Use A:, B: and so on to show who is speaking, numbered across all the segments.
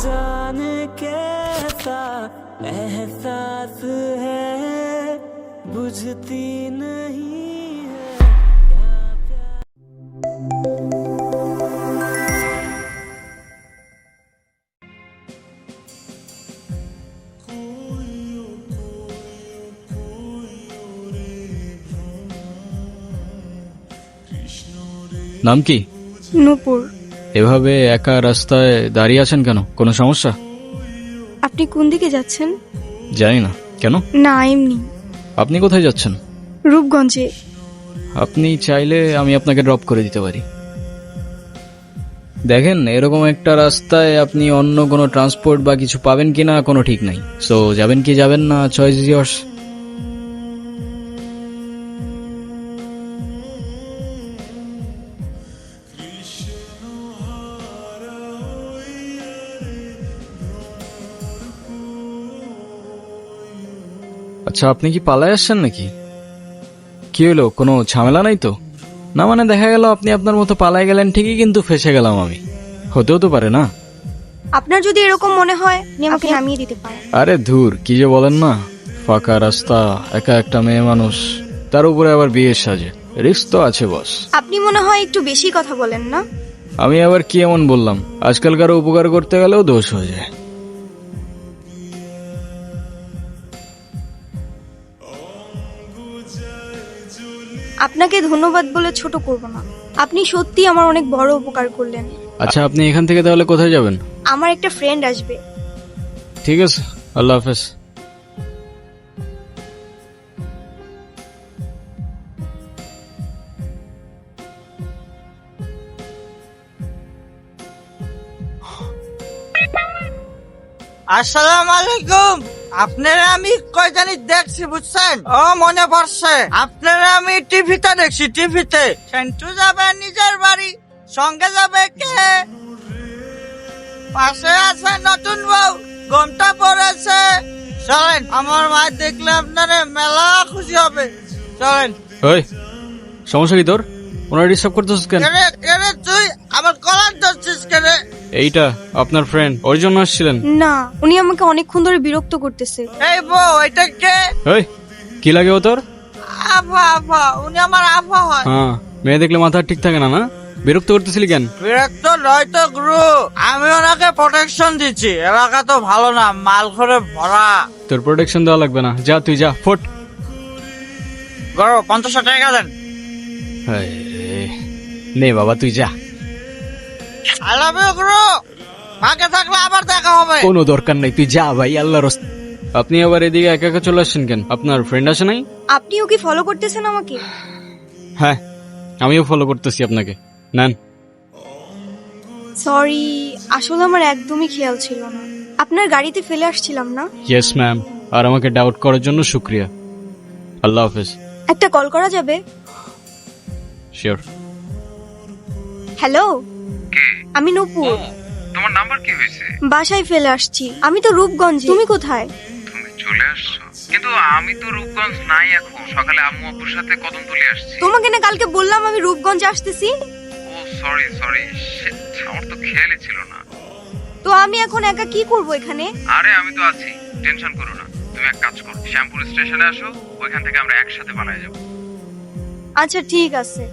A: जाने कैसा एहसास है बुझती नहीं है क्या प्यार।
B: নাম কি?
C: নূপুর।
B: এভাবে একা রাস্তায় দাঁড়িয়ে আছেন কেন? কোনো সমস্যা?
C: আপনি কোন দিকে যাচ্ছেন?
B: জানি না। কেন?
C: না, এমনি।
B: আপনি কোথায় যাচ্ছেন?
C: রূপগঞ্জে।
B: আপনি চাইলে আমি আপনাকে ড্রপ করে দিতে পারি। দেখেন, এরকম একটা রাস্তায় আপনি অন্য কোনো ট্রান্সপোর্ট বা কিছু পাবেন কিনা কোনো ঠিক নাই। সো যাবেন কি যাবেন না, চয়েস ইজ ইয়ার্স। আচ্ছা, আপনি কি পালায় আসছেন নাকি? কি হলো, কোনো ঝামেলা নাই তো? না মানে দেখা গেল আপনি আপনার মতো পালায় গেলেন ঠিকই, কিন্তু ফেসে গেলাম আমি। হতেও তো পারে না?
C: আপনার যদি এরকম মনে হয় আপনি আমাকে নামিয়ে দিতে পারেন।
B: আরে ধুর, কি যে বলেন না। ফাঁকা রাস্তা, একা একটা মেয়ে মানুষ, তার উপরে আবার বিয়ের সাজে, রিস্ক তো আছে বস।
C: আপনি মনে হয় একটু বেশি কথা বলেন না?
B: আমি আবার কি এমন বললাম? আজকাল কারো উপকার করতে গেলেও দোষ হয়ে যায়।
C: আপনাকে ধন্যবাদ বলে ছোট করব না। আপনি সত্যি আমার অনেক বড় উপকার করলেন।
B: আচ্ছা, আপনি এখান থেকে তাহলে কোথায় যাবেন?
C: আমার একটা ফ্রেন্ড আসবে।
B: ঠিক আছে, আল্লাহ হাফেজ।
D: আসসালামু আলাইকুম। আপনারা আমি কয় জানি দেখছি, বুঝছেন? ও মনে পড়ছে, আপনারা আমি টিভিতে দেখছি, টিভিতে। সেন্টু যাবে নিজের বাড়ি, সঙ্গে যাবে কে? পাশে আছে নতুন বউ, ঘোমটা পড়েছে। চলেন, আমার মা দেখলে আপনারা মেলা খুশি হবে। চলেন।
B: ওই, সমস্যা কি তোর? ওনার ডিস্টার্ব করতেছিস কেন?
D: কেরে কেরে তুই আমার কলার ধরছিস কেরে?
B: এইটা আপনার ফ্রেন্ড, ওর জন্য আসছিলেন?
C: না, উনি আমাকে অনেকক্ষণ ধরে বিরক্ত করতেছে।
D: এই বউ, এটা কে?
B: ওই, কি লাগে ও তোর?
D: আফা আফা, উনি আমার আফা হয়।
B: হ্যাঁ, মেয়ে দেখলে মাথা ঠিক থাকে না? না, বিরক্ত করতেছিলি কেন?
D: বিরক্ত নয় তো গুরু, আমি ওনাকে প্রোটেকশন দিচ্ছি। এলাকা তো ভালো না, মাল করে ভরা।
B: তোর প্রোটেকশন দেওয়া লাগবে না, যা তুই যা, ফোট।
D: গরো 50 টাকা দেন।
B: হায় রে। নে বাবা, তুই যা।
D: আই লাভ ইউ গুরু, ফাঁকে থাকলে আবার দেখা হবে।
B: কোনো দরকার নাই, তুই যা ভাই, আল্লাহর রাস্তা। আপনি আবার এদিকে একা একা চলে আসছেন কেন? আপনার ফ্রেন্ড আসে নাই?
C: আপনিও কি ফলো করতেছেন আমাকে?
B: হ্যাঁ, আমিও ফলো করতেছি আপনাকে। নেন।
C: সরি, আসলে আমার একদমই খেয়াল ছিল না। আপনার গাড়িতে ফেলে আসছিলাম না?
B: ইয়েস ম্যাম, আর আমাকে ডাউট করার জন্য শুক্রিয়া। আল্লাহ হাফেজ।
C: একটা কল করা যাবে?
B: শিওর।
C: হ্যালো, আমি নূপুর।
E: তোমার নাম্বার কি হয়েছে?
C: বাসায় ফেলে আসছি। আমি তো রূপগঞ্জে। তুমি কোথায়?
E: তুমি চলে আসছো? কিন্তু আমি তো রূপগঞ্জ নাই এখন। সকালে আম্মু আব্বুর সাথে কদমতলী আসছি।
C: তোমাকে না কালকে বললাম আমি রূপগঞ্জে আসতেছি।
E: ও সরি সরি, আমার তো খেয়ালই ছিল না।
C: তো আমি এখন একা কি করব এখানে?
E: আরে আমি তো আছি, টেনশন করো না। তুমি এক কাজ করো, শ্যামপুর স্টেশনে আসো, ওইখান থেকে আমরা একসাথে পালিয়ে যাবো।
C: আচ্ছা ঠিক আছে।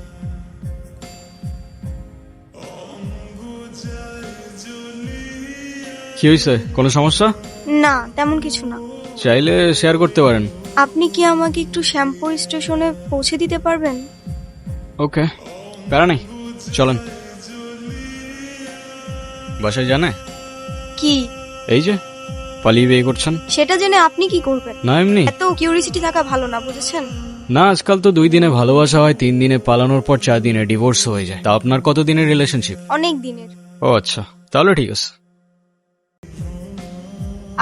B: কি হয়েছে? কোনো সমস্যা?
C: না, তেমন কিছু না।
B: চাইলে শেয়ার করতে পারেন।
C: আপনি কি আমাকে একটু শ্যামপুর স্টেশনে পৌঁছে দিতে পারবেন?
B: ওকে, প্যারা নেই, চলেন। বাসায় জানে?
C: কি?
B: এই যে পালিয়ে বিয়ে করছেন।
C: সেটা জেনে আপনি কি করবেন?
B: না এমনি।
C: এত কিউরিসিটি থাকা ভালো না, বুঝেছেন?
B: না, আজকাল তো 2 দিনে ভালোবাসা হয়, 3 দিনে পালানোর পর 4 দিনে ডিভোর্স হয়ে যায়। তা আপনার কত দিনের রিলেশনশিপ?
C: অনেক দিনের।
B: ও আচ্ছা, তাহলে ঠিক আছে।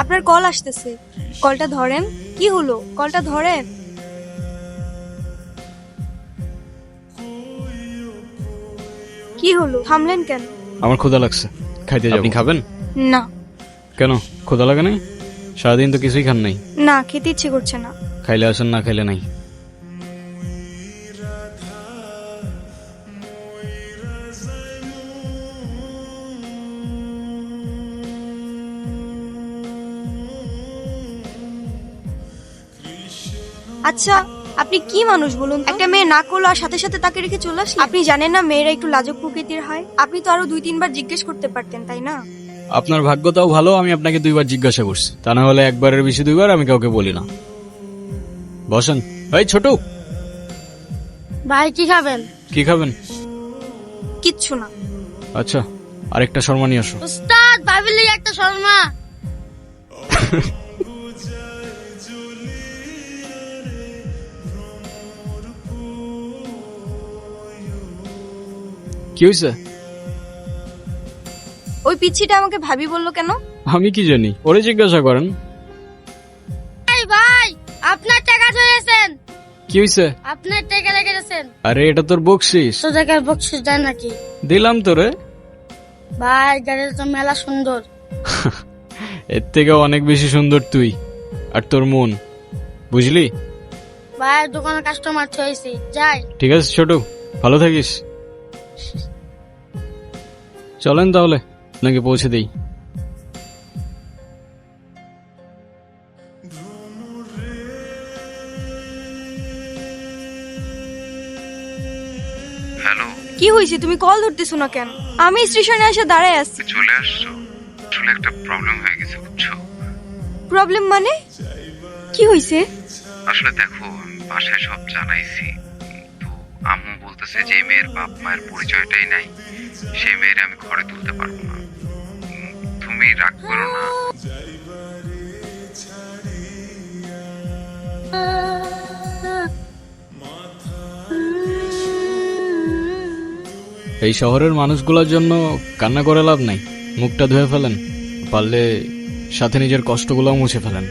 C: আপনার কল আসতেছে, কলটা ধরেন। কি হলো, কলটা ধরেন। কি হলো, থামলেন কেন?
B: আমার ক্ষুধা লাগছে, খাইতে যাবো। আপনি খাবেন?
C: না।
B: কেন, ক্ষুধা লাগে নাই? সারাদিন তো কিছুই খান নাই।
C: না, খেতে ইচ্ছে করছে না।
B: খাইলে আসেন, না খাইলে নাই।
C: আচ্ছা, আপনি কি মানুষ বলুন তো? একটা মেয়ে না করলো আর সাথে সাথে তাকে রেখে চলে আসলেন? আপনি জানেন না মেয়েরা একটু লাজুক প্রকৃতির হয়? আপনি তো আরো 2-3 বার জিজ্ঞেস করতে পারতেন, তাই না?
B: আপনার ভাগ্যটাও ভালো, আমি আপনাকে 2বার জিজ্ঞাসা করছি, তা না হলে একবারের বেশি 2বার আমি কাউকে বলি না। বসেন। এই ছোট,
F: ভাই কি খাবেন?
B: কি খাবেন?
C: কিচ্ছু না।
B: আচ্ছা, আরেকটা শর্মা নিয়ে আসো।
F: উস্তাদ ভাবিলি একটা শর্মা।
B: কি হয়েছে?
C: ওই পিচ্ছিটা আমাকে ভাবি বললো কেন?
B: আমি কি জানি, ওরে জিজ্ঞাসা করেন।
F: ভাই ভাই আপনার টাকা চলেছেন,
B: কি হয়েছে?
F: আপনার টাকা রেখে গেছেন।
B: আরে এটা তোর বকশিস,
F: তো টাকার বকশিস দেয় নাকি?
B: দিলাম তোরে।
F: ভাই গাড়িটা তো মেলা সুন্দর।
B: এর থেকে অনেক বেশি সুন্দর তুই আর তোর মন, বুঝলি?
F: ভাই দোকানে কাস্টমার হয়েছি, যাই।
B: ঠিক আছে ছোট, ভালো থাকিস। চলেন তাহলে আপনাকে পৌঁছে দেই।
E: হ্যালো,
C: কি হয়েছে, তুমি কল ধরতেছো না কেন? আমি স্টেশনে এসে দাঁড়ায় আছি।
E: চলে আসছো? আসলে একটা প্রবলেম হয়ে গেছে বুঝছো।
C: প্রবলেম মানে? কি হয়েছে?
E: আসলে দেখো, আমি বাসায় সব জানাইছি, তো আম্মু বলতেছে যে মেয়ের বাপ মায়ের পরিচয়টাই নাই, সেই মেয়ের আমি ঘরে তুলতে পারবো না। তুমি রাগ করো না।
B: এই শহরের মানুষগুলোর জন্য কান্না করে লাভ নাই, মুখটা ধুয়ে ফেলেন, পারলে সাথে নিজের কষ্টগুলোও মুছে ফেলেন।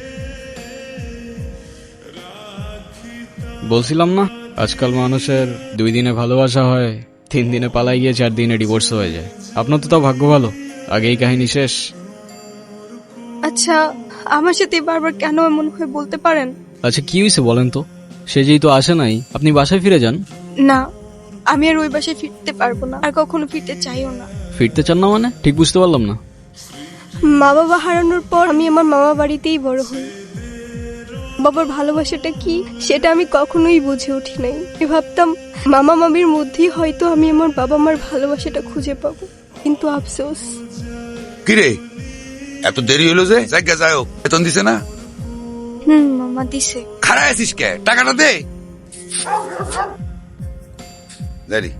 B: বলছিলাম না, আজকাল মানুষের 2 দিনে ভালোবাসা হয়, 3 দিনে পালাই গিয়ে 4 দিনে ডিভোর্স হয়ে যায়। আপনার তো তাও ভাগ্য ভালো, আগেই কাহিনী শেষ।
C: আচ্ছা, আমার সাথে বারবার কেন এমন হয়ে বলতে পারেন?
B: আচ্ছা কি হয়েছে বলেন তো? সে যেহেতু আসে নাই, আপনি বাসায় ফিরে যান।
C: না, আমি আর ওই বাসায় ফিরতে পারবো না, আর কখনো ফিরতে চাইও না।
B: ফিরতে চান না মানে? ঠিক বুঝতে পারলাম না।
C: মা বাবা হারানোর পর আমি আমার মামা বাড়িতেই বড় হই। বাবার ভালোবাসাটা কি সেটা আমি কখনোই বুঝে উঠি নাই। আমি ভাবতাম মামা মামির মধ্যেই হয়তো আমি আমার বাবা মার ভালোবাসাটা খুঁজে পাবো, কিন্তু আফসোস।
G: কিরে এত দেরি হলো যে? জায়গা যাও, বেতন দিছে না?
C: মামা দিছে।
G: খারাপ আছিস কে? টাকাটা দে। দেরি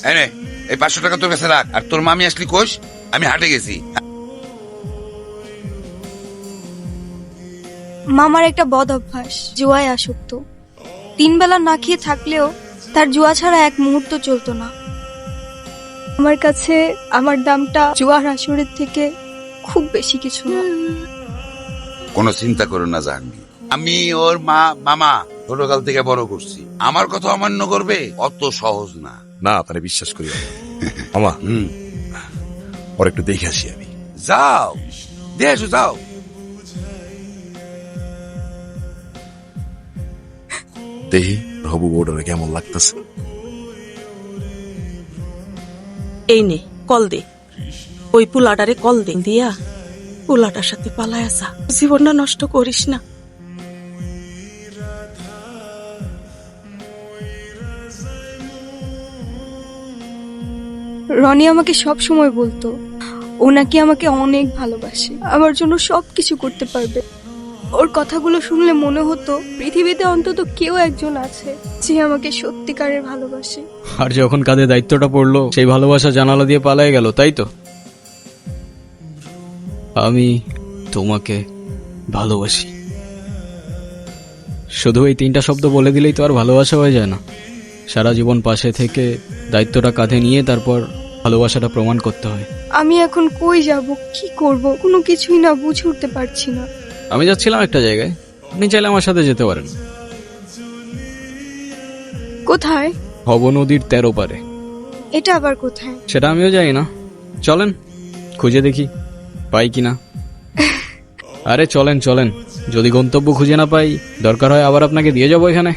G: এনে এই 500 টাকা তোর কাছে রাখ, আর তোর মামি আসলি কোষ, আমি হাটে গেছি।
C: মামার একটা বদ অভ্যাস, জুয়ায় আসক্ত। 3 বেলা না খেয়ে থাকলেও তার জুয়া ছাড়া এক মুহূর্ত চলতো না। আমার কাছে আমার দামটা জুয়ার আসরের থেকে খুব বেশি কিছু না।
G: কোনো চিন্তা করো না জাহাঙ্গীর, আমি ওর মামা ছোটকাল থেকে বড় করছি, আমার কথা অমান্য করবে অত সহজ না।
H: না তারে বিশ্বাস করি আমা, ওর একটু দেখে আসি আমি।
G: যাও দেখে আসো, যাও।
H: দেখি হবু বউটারে কেমন লাগতেছে।
I: এই নে কল দে, ওই পুলাটারে কল দে, দিয়া পুলাটার সাথে পালায় আসা, জীবনটা নষ্ট করিস না।
C: রনি আমাকে সব সময় বলতো ও নাকি আমাকে অনেক ভালোবাসে, আমার জন্য সবকিছু করতে পারবে। ওর কথাগুলো শুনলে মনে হতো পৃথিবীতে অন্তত কেউ একজন আছে যে আমাকে সত্যিকারের ভালোবাসে।
B: আর যখন কাঁধে দায়িত্বটা পড়লো, সেই ভালোবাসা জানালা দিয়ে পালাই গেল, তাই তো? আমি তোমাকে ভালোবাসি, শুধু এই 3টা শব্দ বলে দিলেই তো আর ভালোবাসা হয়ে যায় না। সারা জীবন পাশে থেকে দায়িত্বটা কাঁধে নিয়ে তারপর ভালোবাসাটা প্রমাণ করতে হয়।
C: আমি এখন কই যাব, কি করব, কোনো কিছুই না বুঝে উঠতে পারছি না।
B: আমি যাচ্ছিলাম একটা জায়গায়, আপনি চাইলে আমার সাথে যেতে পারেন।
C: কোথায়?
B: হব নদীর 13 পারে।
C: এটা আবার কোথায়?
B: সেটা আমিও জানি না, চলেন খুঁজে দেখি পাই কিনা। আরে চলেন চলেন, যদি গন্তব্য খুঁজে না পাই, দরকার হয় আবার আপনাকে দিয়ে যাবো এখানে।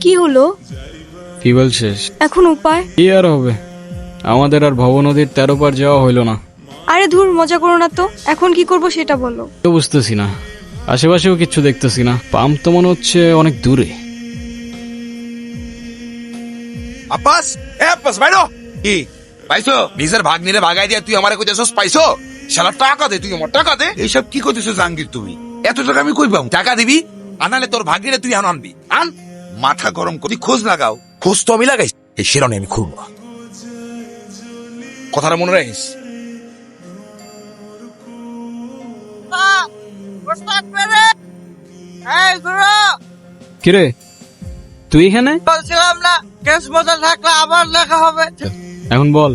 C: কি হলো?
B: ফিউয়েল শেষ।
C: এখন উপায়?
B: কি আর হবে, আমাদের আর ভব নদীর 13 পার যাওয়া হইল না।
C: আরে ধুর, মজা করো না তো। এখন কি করব সেটা বলো।
B: তো বুঝতেছি না, আশেপাশেও কিচ্ছু দেখতেছি না। পাম্প তো মনে হচ্ছে অনেক দূরে।
H: আব্বাস, এ আব্বাস বাইরো।
G: কি পাইছো? নিজের ভাগ্নিরে ভাগাই দিয়া তুই আমারে কইতেছস পাইছো? শালা টাকা দে, তুই আমার টাকা দে। এইসব কি কইতেছো জাহাঙ্গীর তুমি? এত টাকা আমি কই পাবো? টাকা দিবি, আনালে তোর ভাগ্নিরে তুই আনবি। আন, মাথা গরম করি, খোঁজ লাগাও।
H: খোঁজ তো আমি লাগাইছি, এই শিরোনি আমি খুলবো। কথাটা মনে রাখিস।
D: এই গুরু,
B: কিরে তুই এখানে?
D: বলছিলাম না কেস মজা থাকলে আবার লেখা হবে।
B: এখন বল,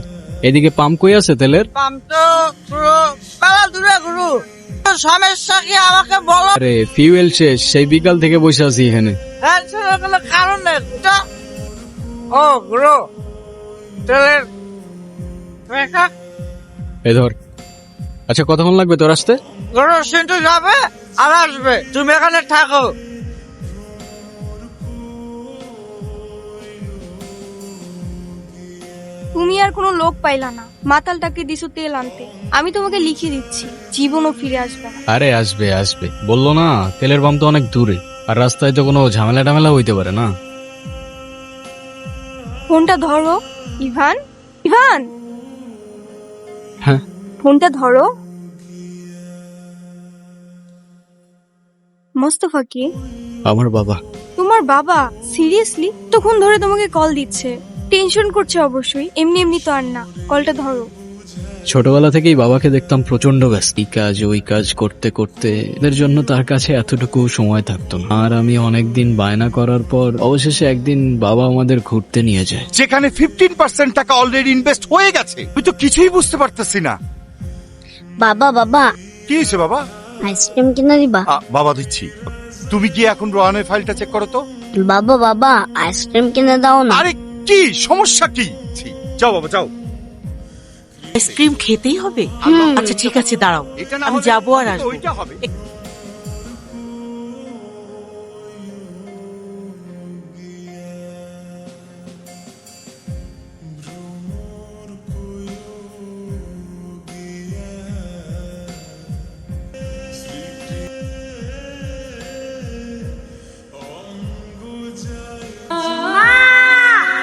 B: এদিকে পাম্প কই আছে তেলের?
D: পাম তো গুরু কালা দূরে গুরু, সমস্যা কি আমাকে বলো।
B: আরে ফিউয়েল শেষ, সেই বিকাল থেকে বসে আছি এখানে।
D: টেনশনের কোনো কারণ নেই। ও গুরু, তেলের রেখা।
B: এই ধর। আচ্ছা কতক্ষণ লাগবে তোর আসতে?
D: গুরু সিন্টু যাবে আর আসবে, তুমি এখানে থাকো।
C: তুমি আর কোনো লোক পাইলা না, মাতালটাকে দিছো তেল আনতে। আমি তোমাকে লিখে দিচ্ছি, জীবনও ফিরে আসবে না।
B: আরে আসবে আসবে, বললো না তেলের পাম্প তো অনেক দূরে, আর রাস্তায় তো কোনো ঝামেলা টামেলা হইতে পারে না।
C: ফোনটা ধরো ইভান। ইভান,
B: হ্যাঁ
C: ফোনটা ধরো। মোস্তফা কি?
B: আমার বাবা।
C: তোমার বাবা? সিরিয়াসলি? তখন ধরে তোমাকে কল দিচ্ছে, টেনশন করছে অবশ্যই। এমনি এমনি তো আর না, কলটা ধরো।
B: ছোটবেলা থেকেই বাবাকে দেখতাম প্রচন্ড ব্যস্ত, এই কাজ ওই কাজ করতে করতে এদের জন্য তার কাছে এতটুকু সময় থাকতো না। আর আমি অনেকদিন বায়না করার পর অবশেষে একদিন বাবা আমাদের ঘুরতে নিয়ে যায়।
J: যেখানে 15% টাকা অলরেডি ইনভেস্ট হয়ে গেছে, তুই তো কিছুই বুঝতে পারতেছি না।
F: বাবা বাবা,
J: কি হয়েছে বাবা?
F: আইসক্রিম কিনে দিবা?
J: বাবা দিচ্ছি। তুমি গিয়ে এখন রোহানের ফাইলটা চেক করো তো।
F: বাবা বাবা, আইসক্রিম কিনে দাও না।
J: আরে কি সমস্যা কি? যাও বাবা যাও।
I: আইসক্রিম খেতেই হবে? আচ্ছা ঠিক আছে, দাঁড়াও,
J: এটা না
I: আমি
J: হলে
I: যাবো আর
J: তো
I: আসবো।
J: ওইটা হবে।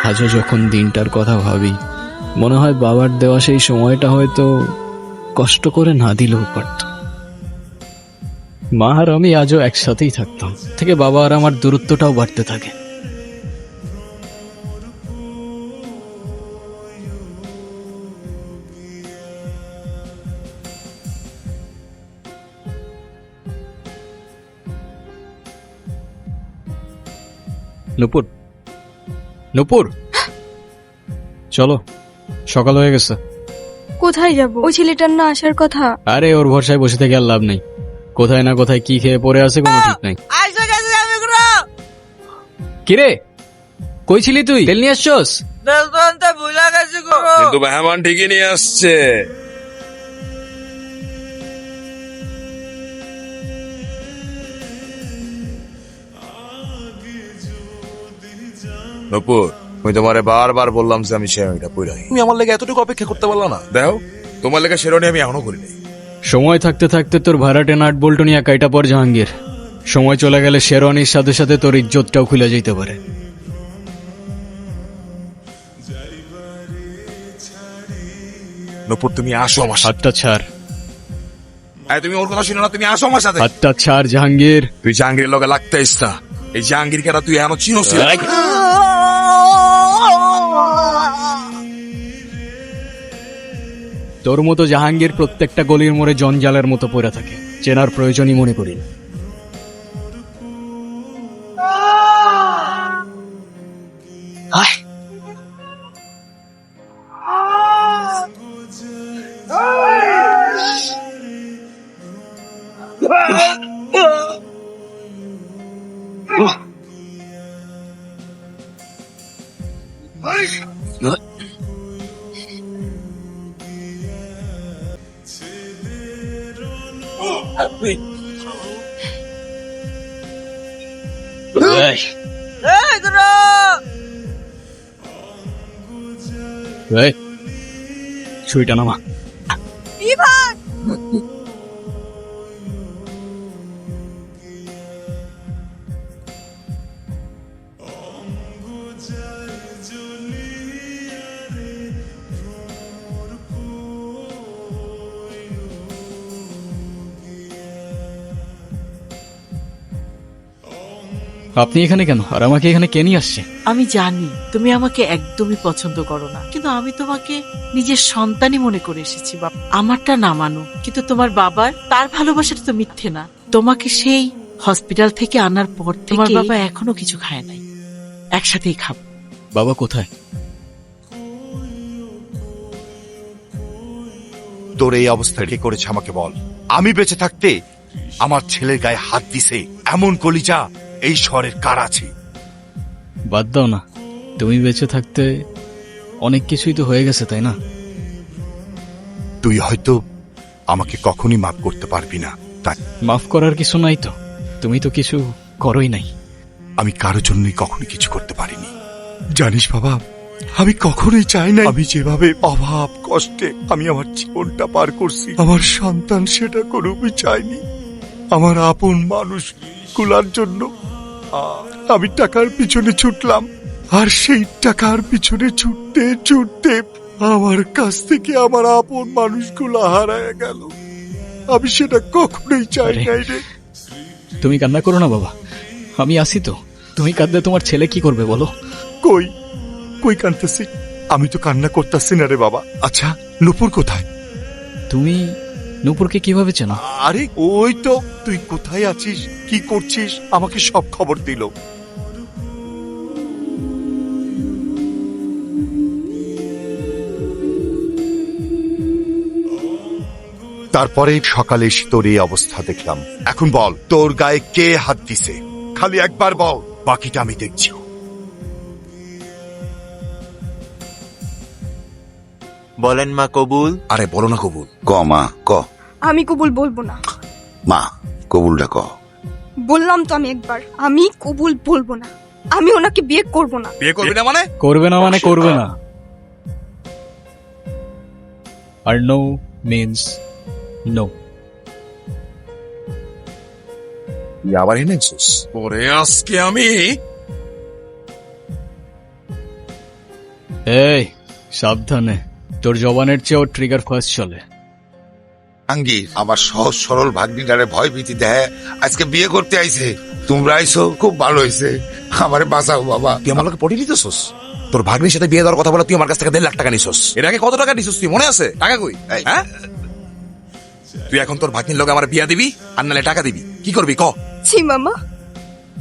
B: আজও যখন দিনটার কথা ভাবি, মনে হয় বাবার দেওয়া সেই সময়টা হয়তো কষ্ট করে না দিলেও পারত। মা আর আমি আজও একসাথেই থাকতাম, থেকে বাবা আর আমার দূরত্বটাও বাড়তে থাকে। নুপুর, নুপুর, চলো, সকাল হয়ে গেছে।
C: কোথায় যাব? ওই ছেলেটার না আসার কথা।
B: আরে ওর ভরসায় বসে থেকে আর লাভ নেই, কোথায় না কোথায় কি খেয়ে পড়ে আছে কোনো ঠিক নাই।
D: আইসে গেছি আমি গুরু।
B: কিরে কই ছিলি তুই? তেল নিয়ে আসছস?
D: তেল তো আনতে ভুলে গেছি গুরু।
H: কিন্তু মেহমান ঠিকই নিয়ে আসছে। নপুর, আমি তোমারে বারবার বললাম যে আমি শেরনিটা পইরাই, তুমি আমার লেগে এতটুকু অপেক্ষা করতে পারলা না? দেখো, তোমার লেগে শেরনি আমি এখনো করি নাই।
B: সময় থাকতে থাকতে তোর ভাড়াটে নাট বল্টু নিয়ে কাইটা পর জাহাঙ্গীর, সময় চলে গেলে শেরওয়ানির সাথে সাথে তোর ইজ্জতটাও খুলে যেতে পারে।
H: নপুর তুমি আসো আমার সাথে।
B: হাতটা ছাড়,
H: তুমি ওর কথা শুনো না, তুমি আসো আমার সাথে।
B: হাতটা ছাড় জাহাঙ্গীর।
H: তুই জাহাঙ্গীরের লগে লাগতে ইস্তা, এই জাহাঙ্গীর কেটা তুই এখনো চিনোস?
B: তোর মতো জাহাঙ্গীর প্রত্যেকটা গলির মোড়ে জঞ্জালের মতো পড়ে থাকে, চেনার প্রয়োজনই মনে করি না।
D: এই ধরো।
B: এই, ছুরিটা নামা।
C: বিভাগ
B: আপনি এখানে কেন, আর আমাকে এখানে কে নিয়ে আসছে?
I: আমি জানি তুমি আমাকে একদমই পছন্দ করো না, কিন্তু আমি তোমাকে নিজের সন্তানই মনে করে এসেছি বাবা। আমারটা না মানো, কিন্তু তোমার বাবার তার ভালোবাসাটা তো মিথ্যে না। তোমাকে সেই হসপিটাল থেকে আনার পর তোমার বাবা এখনো কিছু খায় নাই। একসাথেই খাবো।
B: বাবা কোথায়?
J: তোর এই অবস্থা কে করেছে আমাকে বল। আমি বেঁচে থাকতে আমার ছেলের গায়ে হাত দিছে এমন কলিজা এই শহরের কার আছে?
B: বাদ দাও না, তুমি বেঁচে থাকতে অনেক কিছুই তো হয়ে গেছে, তাই না?
J: তুই হয়তো আমাকে কখনই মাফ করতে পারবি না, তাই
B: মাফ করার কিছু নাই তো, তুমি তো কিছু করোই নাই।
J: আমি কারোর জন্যই কখনো কিছু করতে পারিনি। জানিস বাবা, আমি কখনোই চাই না আমি যেভাবে অভাব কষ্টে আমি আমার জীবনটা পার করছি, আমার সন্তান সেটা কোনোই চাইনি। আমার আপন মানুষ গুলার জন্য আমি টাকার পিছনে ছুটলাম, আর সেই টাকার পিছনে ছুটতে ছুটতে আমার কাছ থেকে আমার আপন মানুষগুলো হারায় গেল। আমি সেটা কখনোই চাই নাই রে।
B: তুমি কান্না করো না বাবা, আমি আসি তো। তুমি কাঁদলে তোমার ছেলে কি করবে বলো?
J: কই কই কানতেছি? আমি তো কান্না করতেছি না রে বাবা। আচ্ছা, নুপুর কোথায়?
B: তুমি নূপুরকে কিভাবে চেনো?
J: আরে ওই তো, তুই কোথায় আছিস, কি করছিস, আমাকে সব খবর দিল। তারপরে সকালে এসে তোর এই অবস্থা দেখলাম। এখন বল, তোর গায়ে কে হাত দিছে? খালি একবার বল, বাকিটা আমি দেখছি।
K: বলেন মা কবুল।
G: আরে বলো না কবুল।
K: ক মা ক।
C: আমি কবুল বলবো না।
K: মা কবুলটা ক।
C: বললাম তো আমি একবার, আমি কবুল বলবো না। আমি ওনাকে বিয়ে করব না।
G: বিয়ে করবি না মানে?
B: করবে না মানে করবে না। আর নো মিন্স নো।
G: তুই আবার এনেছিস? পরে আজকে আমি
B: এই সাবধানে, তোর জবানের চেয়েও ট্রিগার ফার্স্ট চলে।
G: আঙ্গির আমার সহজ সরল ভাগ্নিটারে ভয় ভীতি দেয় আজকে বিয়ে করতে আইছে। তোমরা আইছো, খুব ভালো হয়েছে। আমারে বাঁচাও বাবা। তুই আমার লোকে পড়ে নিতেছস? তোর ভাগ্নির সাথে বিয়ে দেওয়ার কথা বলে তুই আমার কাছ থেকে 1.5 লাখ টাকা নিছস। এর আগে কত টাকা নিছস তুই মনে আছে? টাকা কই? হ্যাঁ, তুই এখন তোর ভাগ্নির লোক আমার বিয়া দিবি আর নালে টাকা দিবি, কি করবি ক?
C: ছি মামা,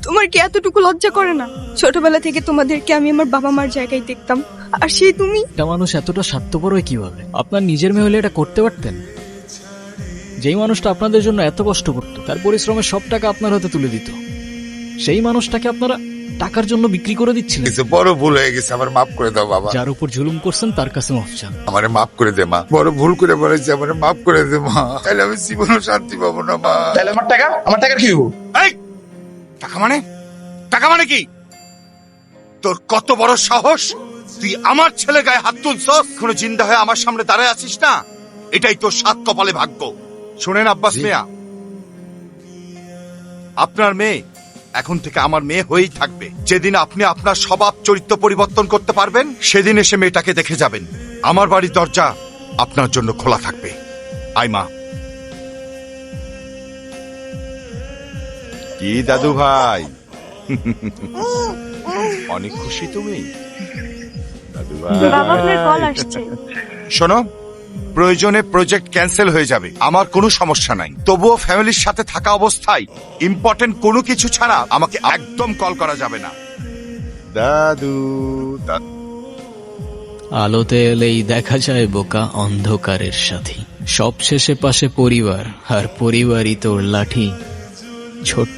C: তোমার কি এতটুকু লজ্জা করে না? ছোটবেলা থেকে তোমাদেরকে আমি আমার বাবা মার জায়গায় দেখতাম, আর সেই তুমি।
B: একটা মানুষ এতটা স্বার্থপর হয় কিভাবে? আপনার নিজের মেয়ে হলে এটা করতে পারতেন? যেই মানুষটা আপনাদের জন্য এত কষ্ট করত, তার পরিশ্রমের সব টাকা আপনার হাতে তুলে দিত, সেই মানুষটাকে আপনারা টাকার জন্য বিক্রি করে দিচ্ছিলেন।
G: বড় ভুল হয়ে গেছে, আমার মাফ করে দাও বাবা।
B: যার উপর জুলুম করছেন তার কাছে মাফ চান।
G: আমারে মাফ করে দে মা, বড় ভুল করে বলেছি, আমারে মাফ করে দে মা। তাহলে আমি জীবনও শান্তি পাবো না মা। তাহলে আমার টাকা, আমার টাকা কি হবো?
J: এই টাকা মানে, টাকা মানে কি? তোর কত বড় সাহস, তুই আমার ছেলে গায়ে হাত তুলছস? কোনো জিন্দা হয়ে আমার সামনে দাঁড়ায় আছিস না, এটাই তোর 7 কপালে ভাগ্য। শোনেন আব্বাস মিয়া, আপনার মেয়ে এখন থেকে আমার মেয়ে হয়েই থাকবে। যেদিন আপনি আপনার স্বভাব চরিত্র পরিবর্তন করতে পারবেন, সেদিন এসে মেয়েটাকে দেখে যাবেন। আমার বাড়ির দরজা আপনার জন্য খোলা থাকবে। আই মা। কি দাদু ভাই, অনেক খুশি তুমি? দাদু ভাই,
C: বাবা আপনার কল আসছে।
J: শোনো, প্রয়োজনে প্রজেক্ট ক্যান্সেল হয়ে যাবে, আমার কোনো সমস্যা নাই। তবুও ফ্যামিলির সাথে থাকা অবস্থায় ইম্পর্টেন্ট কোনো কিছু ছাড়া আমাকে একদম কল করা যাবে না। দাদু
B: আলোতে এলেই দেখা যায় বোকা অন্ধকারের সাথী। সব শেষে পাশে পরিবার, আর পরিবারই তোর লাঠি। ছোট্ট